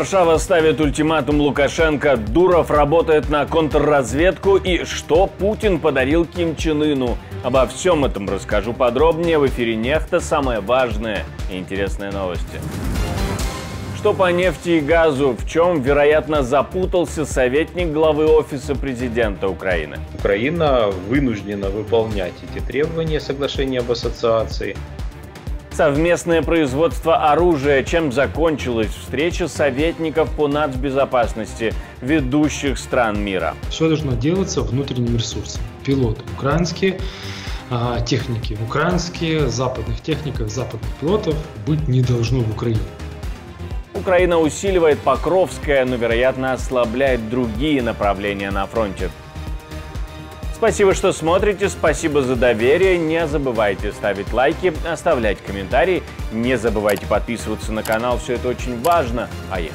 Варшава ставит ультиматум Лукашенко, Дуров работает на контрразведку и что Путин подарил Ким Чен Ыну. Обо всем этом расскажу подробнее в эфире «Нехта». Самые важные и интересные новости. Что по нефти и газу, в чем, вероятно, запутался советник главы Офиса президента Украины. Украина вынуждена выполнять эти требования соглашения об ассоциации. Совместное производство оружия. Чем закончилась встреча советников по нацбезопасности ведущих стран мира? Все должно делаться внутренним ресурсом. Пилоты украинские, техники украинские, западных техников, западных пилотов быть не должно в Украине. Украина усиливает Покровское, но, вероятно, ослабляет другие направления на фронте. Спасибо, что смотрите, спасибо за доверие. Не забывайте ставить лайки, оставлять комментарии. Не забывайте подписываться на канал, все это очень важно. Поехали.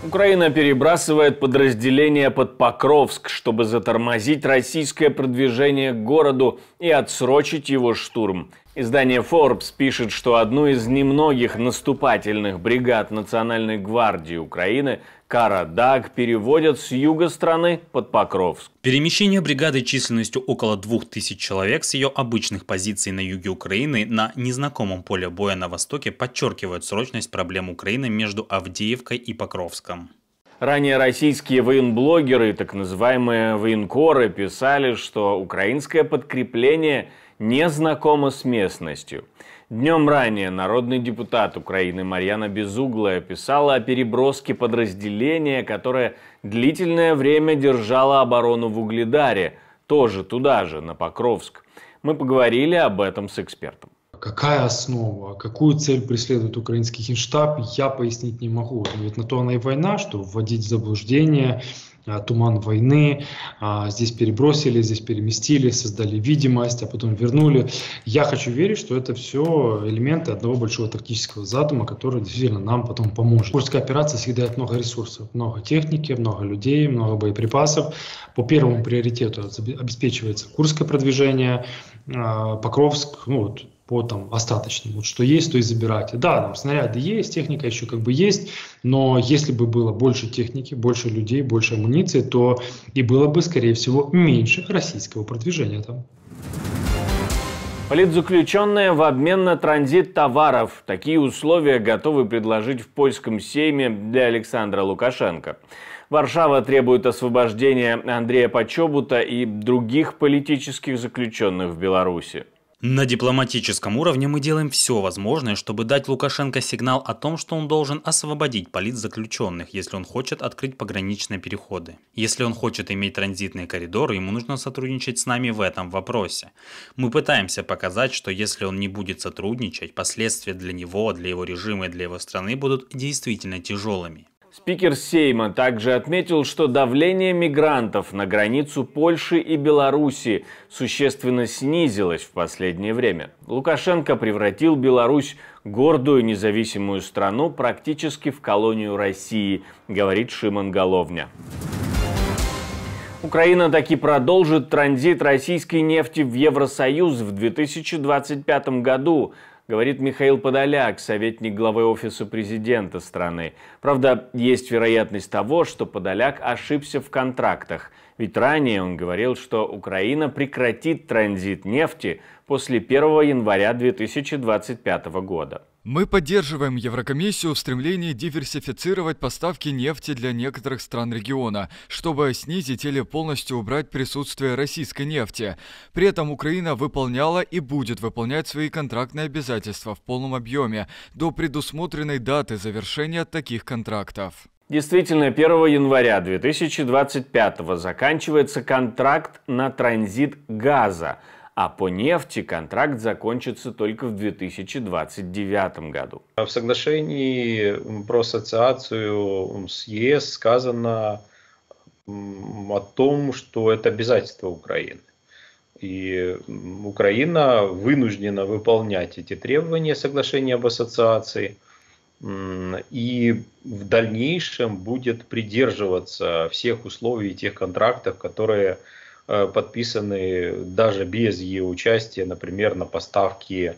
Украина перебрасывает подразделения под Покровск, чтобы затормозить российское продвижение к городу и отсрочить его штурм. Издание Forbes пишет, что одну из немногих наступательных бригад Национальной гвардии Украины Карадаг переводят с юга страны под Покровск. Перемещение бригады численностью около 2000 человек с ее обычных позиций на юге Украины на незнакомом поле боя на востоке подчеркивает срочность проблем Украины между Авдеевкой и Покровском. Ранее российские военблогеры, так называемые военкоры, писали, что украинское подкрепление не знакомо с местностью. Днем ранее народный депутат Украины Марьяна Безуглая писала о переброске подразделения, которое длительное время держало оборону в Угледаре, тоже туда же, на Покровск. Мы поговорили об этом с экспертом. Какая основа, какую цель преследует украинский генштаб, я пояснить не могу. Ведь на то она и война, что вводить в заблуждение, туман войны, здесь перебросили, здесь переместили, создали видимость, а потом вернули. Я хочу верить, что это все элементы одного большого тактического задума, который действительно нам потом поможет. Курская операция съедает много ресурсов, много техники, много людей, много боеприпасов. По первому приоритету обеспечивается Курское продвижение, Покровск, по остаточному. Что есть, то и забирайте. Да, там снаряды есть, техника еще есть, но если бы было больше техники, больше людей, больше амуниции, то и было бы, скорее всего, меньше российского продвижения там. Политзаключенные в обмен на транзит товаров. Такие условия готовы предложить в польском сейме для Александра Лукашенко. Варшава требует освобождения Андрея Почобута и других политических заключенных в Беларуси. На дипломатическом уровне мы делаем все возможное, чтобы дать Лукашенко сигнал о том, что он должен освободить политзаключенных, если он хочет открыть пограничные переходы. Если он хочет иметь транзитные коридоры, ему нужно сотрудничать с нами в этом вопросе. Мы пытаемся показать, что если он не будет сотрудничать, последствия для него, для его режима и для его страны будут действительно тяжелыми. Спикер Сейма также отметил, что давление мигрантов на границу Польши и Беларуси существенно снизилось в последнее время. Лукашенко превратил Беларусь, гордую независимую страну, практически в колонию России, говорит Шимон Головня. Украина таки продолжит транзит российской нефти в Евросоюз в 2025 году. Говорит Михаил Подоляк, советник главы Офиса президента страны. Правда, есть вероятность того, что Подоляк ошибся в контрактах. Ведь ранее он говорил, что Украина прекратит транзит нефти после 1 января 2025 года. Мы поддерживаем Еврокомиссию в стремлении диверсифицировать поставки нефти для некоторых стран региона, чтобы снизить или полностью убрать присутствие российской нефти. При этом Украина выполняла и будет выполнять свои контрактные обязательства в полном объеме до предусмотренной даты завершения таких контрактов. Действительно, 1 января 2025 заканчивается контракт на транзит газа, а по нефти контракт закончится только в 2029 году. В соглашении про ассоциацию с ЕС сказано о том, что это обязательство Украины. И Украина вынуждена выполнять эти требования соглашения об ассоциации и в дальнейшем будет придерживаться всех условий тех контрактов, которые подписаны даже без ее участия, например, на поставки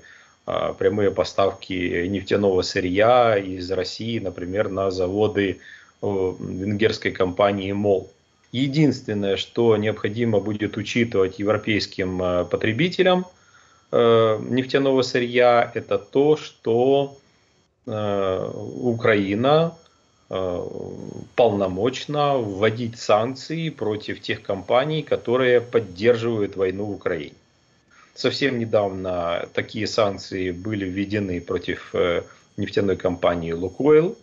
прямые поставки нефтяного сырья из России, например, на заводы венгерской компании МОЛ. Единственное, что необходимо будет учитывать европейским потребителям нефтяного сырья, это то, что Украина полномочна вводить санкции против тех компаний, которые поддерживают войну в Украине. Совсем недавно такие санкции были введены против нефтяной компании «Лукойл».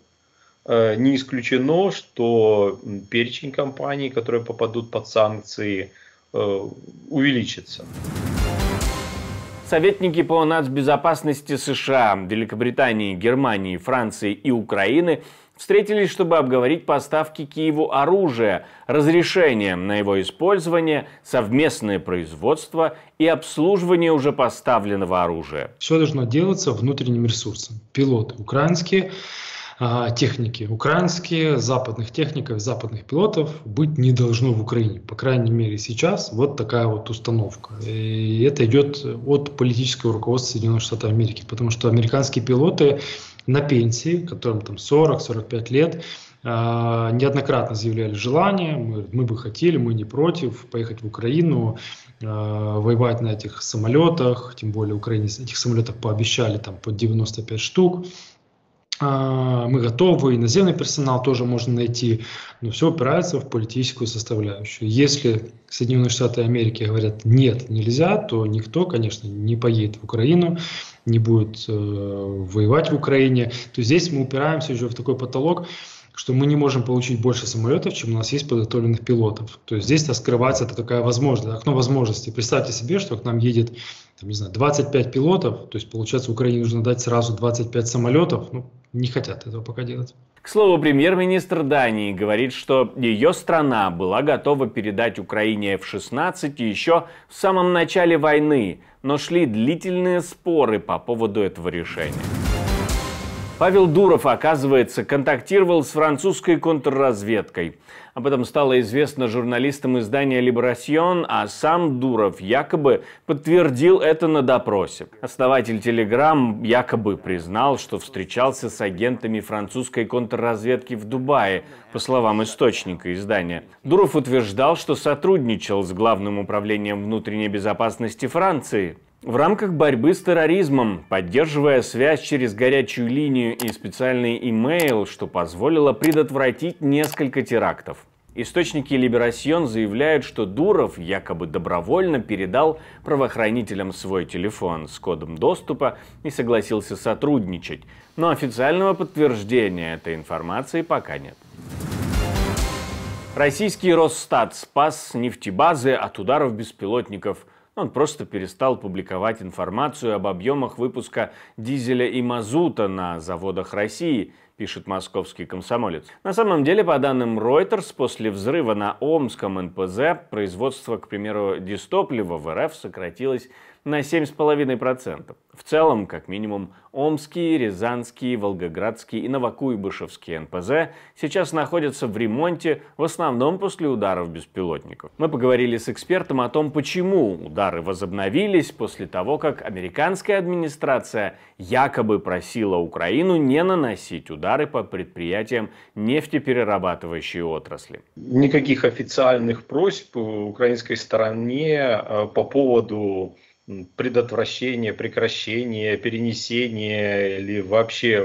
Не исключено, что перечень компаний, которые попадут под санкции, увеличится. Советники по нацбезопасности США, Великобритании, Германии, Франции и Украины встретились, чтобы обговорить поставки Киеву оружия, разрешение на его использование, совместное производство и обслуживание уже поставленного оружия. Все должно делаться внутренним ресурсом. Пилоты украинские, техники украинские, западных техников, западных пилотов быть не должно в Украине. По крайней мере сейчас вот такая вот установка. И это идет от политического руководства Соединенных Штатов Америки, потому что американские пилоты на пенсии, которым там 40-45 лет, неоднократно заявляли желание, мы бы хотели, мы не против, поехать в Украину, воевать на этих самолетах, тем более Украине этих самолетов пообещали там по 95 штук. Мы готовы, и наземный персонал тоже можно найти, но все опирается в политическую составляющую. Если Соединенные Штаты Америки говорят нет, нельзя, то никто, конечно, не поедет в Украину, не будет воевать в Украине. То есть здесь мы упираемся уже в такой потолок, что мы не можем получить больше самолетов, чем у нас есть подготовленных пилотов. То есть здесь скрывается такая возможность, окно возможностей. Представьте себе, что к нам едет там, не знаю, 25 пилотов, то есть получается Украине нужно дать сразу 25 самолетов, ну, не хотят этого пока делать. К слову, премьер-министр Дании говорит, что ее страна была готова передать Украине F-16 еще в самом начале войны, но шли длительные споры по поводу этого решения. Павел Дуров, оказывается, контактировал с французской контрразведкой. Об этом стало известно журналистам издания «Либерасьон», а сам Дуров якобы подтвердил это на допросе. Основатель Telegram якобы признал, что встречался с агентами французской контрразведки в Дубае, по словам источника издания. Дуров утверждал, что сотрудничал с Главным управлением внутренней безопасности Франции в рамках борьбы с терроризмом, поддерживая связь через горячую линию и специальный имейл, что позволило предотвратить несколько терактов. Источники «Либерасьон» заявляют, что Дуров якобы добровольно передал правоохранителям свой телефон с кодом доступа и согласился сотрудничать. Но официального подтверждения этой информации пока нет. Российский Росстат спас нефтебазы от ударов беспилотников. Он просто перестал публиковать информацию об объемах выпуска дизеля и мазута на заводах России, пишет московский «Комсомолец». На самом деле, по данным Reuters, после взрыва на Омском НПЗ производство, к примеру, дистоплива в РФ сократилось на 7,5%. В целом, как минимум, Омские, Рязанские, Волгоградские и Новокуйбышевские НПЗ сейчас находятся в ремонте, в основном после ударов беспилотников. Мы поговорили с экспертом о том, почему удары возобновились после того, как американская администрация якобы просила Украину не наносить удары по предприятиям нефтеперерабатывающей отрасли. Никаких официальных просьб украинской стороне по поводу предотвращения, прекращения, перенесения или вообще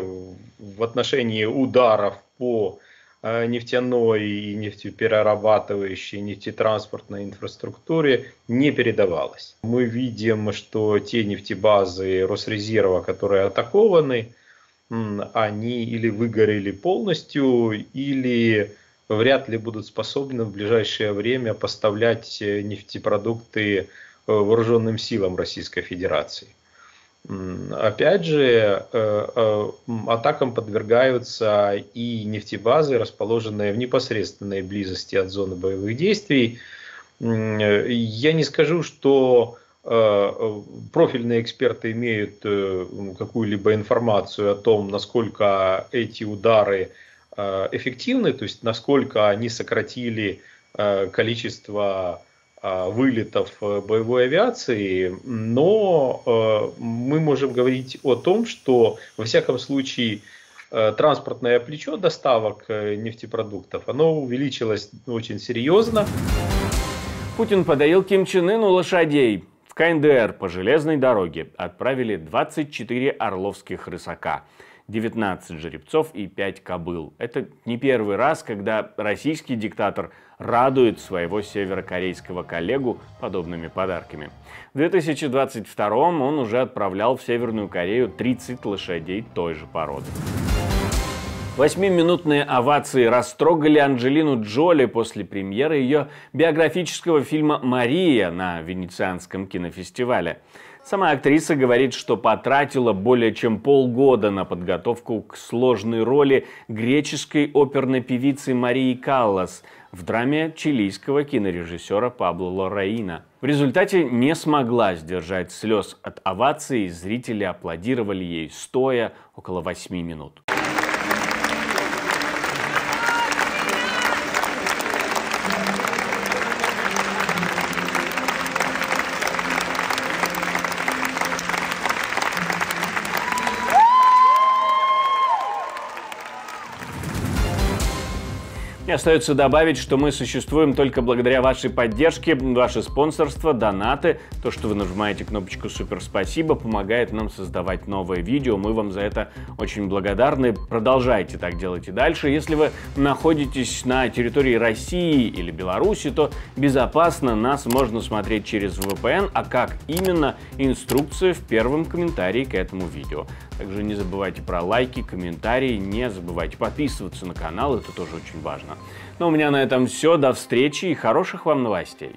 в отношении ударов по нефтяной и нефтеперерабатывающей, нефтетранспортной инфраструктуре не передавалось. Мы видим, что те нефтебазы Росрезерва, которые атакованы, они или выгорели полностью, или вряд ли будут способны в ближайшее время поставлять нефтепродукты вооруженным силам Российской Федерации. Опять же, атакам подвергаются и нефтебазы, расположенные в непосредственной близости от зоны боевых действий. Я не скажу, что профильные эксперты имеют какую-либо информацию о том, насколько эти удары эффективны, то есть насколько они сократили количество вылетов боевой авиации, но мы можем говорить о том, что, во всяком случае, транспортное плечо доставок нефтепродуктов, оно увеличилось очень серьезно. Путин подарил Ким Чен Ыну лошадей. В КНДР по железной дороге отправили 24 орловских рысака, 19 жеребцов и 5 кобыл. Это не первый раз, когда российский диктатор радует своего северокорейского коллегу подобными подарками. В 2022 он уже отправлял в Северную Корею 30 лошадей той же породы. 8-минутные овации растрогали Анджелину Джоли после премьеры ее биографического фильма «Мария» на Венецианском кинофестивале. Сама актриса говорит, что потратила более чем полгода на подготовку к сложной роли греческой оперной певицы Марии Каллас в драме чилийского кинорежиссера Пабло Ларраина. В результате не смогла сдержать слез от оваций, зрители аплодировали ей стоя около 8 минут. Мне остается добавить, что мы существуем только благодаря вашей поддержке, ваше спонсорство, донаты. То, что вы нажимаете кнопочку «Супер спасибо», помогает нам создавать новые видео. Мы вам за это очень благодарны. Продолжайте так делать и дальше. Если вы находитесь на территории России или Беларуси, то безопасно нас можно смотреть через VPN, а как именно, инструкция в первом комментарии к этому видео. Также не забывайте про лайки, комментарии, не забывайте подписываться на канал, это тоже очень важно. Ну, у меня на этом все, до встречи и хороших вам новостей.